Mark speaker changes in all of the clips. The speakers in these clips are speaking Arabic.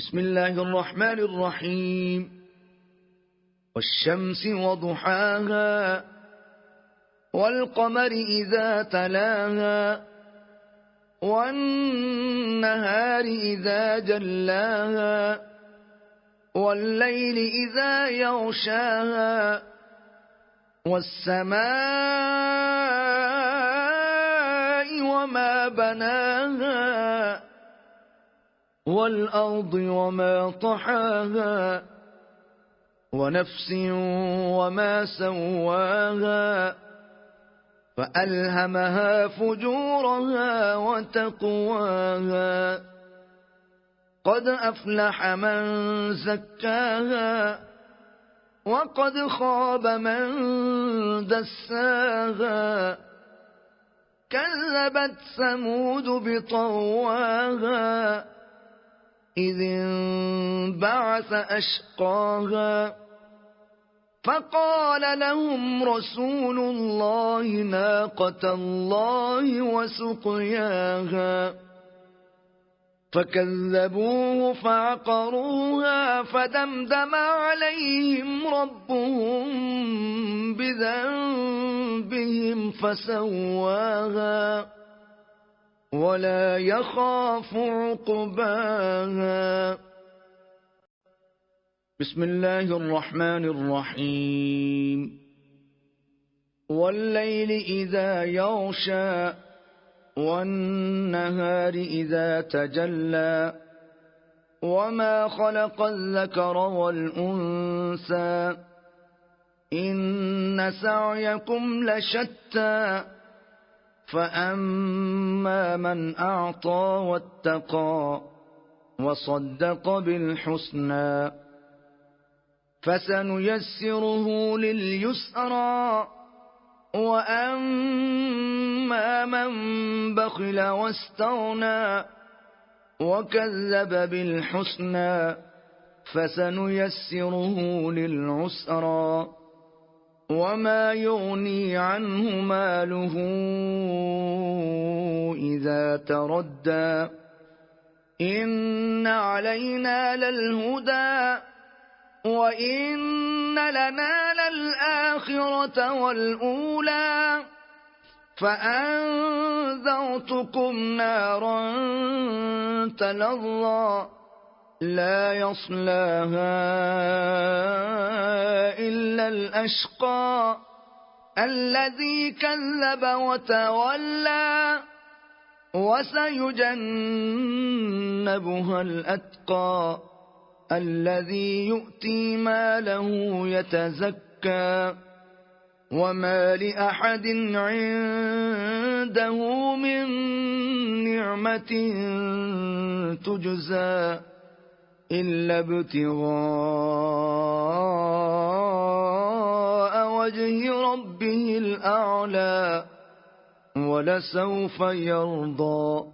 Speaker 1: بسم الله الرحمن الرحيم. والشمس وضحاها والقمر إذا تلاها والنهار إذا جلاها والليل إذا يغشاها والسماء وما بناها والأرض وما طحاها ونفس وما سواها فألهمها فجورها وتقواها قد أفلح من زكاها وقد خاب من دساها كذبت ثمود بطواها إذ انبعث أشقاها فقال لهم رسول الله ناقة الله وسقياها فكذبوه فعقروها فدمدم عليهم ربهم بذنبهم فسواها ولا يخاف عقباها. بسم الله الرحمن الرحيم. والليل إذا يغشى والنهار إذا تجلى وما خلق الذكر والأنثى إن سعيكم لشتى فأما من أعطى واتقى وصدق بالحسنى فسنيسره لليسرى وأما من بخل واستغنى وكذب بالحسنى فسنيسره للعسرى وما يغني عنه ماله إذا تردى إن علينا للهدى وإن لنا للآخرة والأولى فأنذرتكم نارا تلظى لا يصلاها إلا الأشقى الذي كذب وتولى وسيجنبها الأتقى الذي يؤتي ماله يتزكى وما لأحد عنده من نعمة تجزى إلا ابتغاء وجه ربه الأعلى ولسوف يرضى.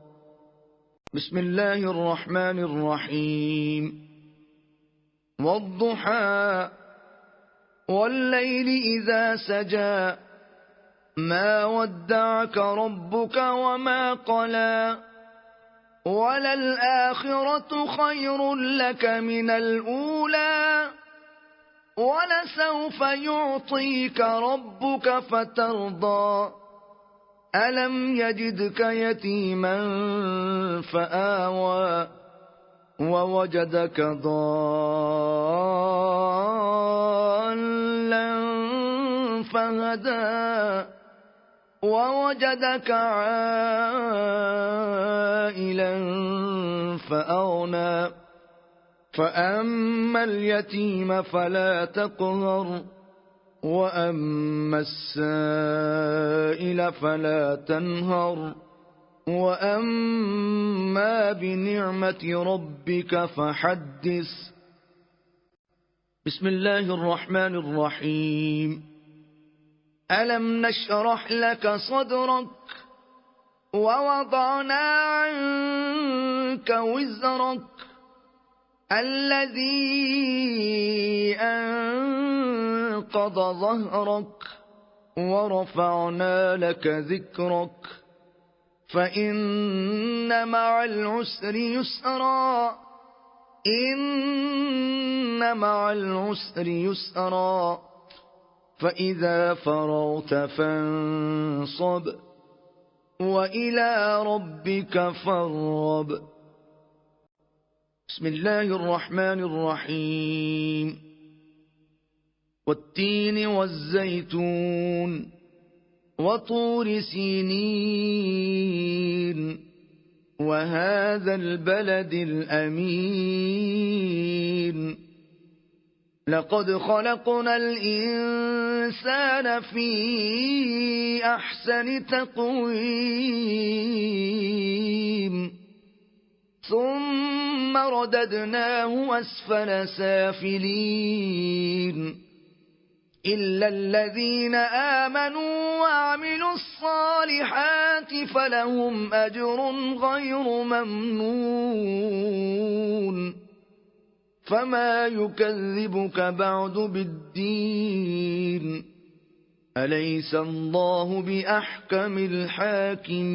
Speaker 1: بسم الله الرحمن الرحيم. والضحى والليل إذا سجى ما ودعك ربك وما قلى وللآخرة خير لك من الأولى ولسوف يعطيك ربك فترضى ألم يجدك يتيما فآوى ووجدك ضالا فهدى ووجدك عائلا فأغنى فأما اليتيم فلا تقهر وأما السائل فلا تنهر وأما بنعمة ربك فحدث. بسم الله الرحمن الرحيم. ألم نشرح لك صدرك ووضعنا عنك وزرك الذي أنقض ظهرك ورفعنا لك ذكرك فإن مع العسر يسرا إن مع العسر يسرا فإذا فرغت فانصب وإلى ربك فارغب. بسم الله الرحمن الرحيم. والتين والزيتون وطور سينين وهذا البلد الأمين لقد خلقنا الإنسان في أحسن تقويم ثم رددناه أسفل سافلين إلا الذين آمنوا وعملوا الصالحات فلهم أجر غير ممنون فما يكذبك بعد بالدين أليس الله بأحكم الحاكمين.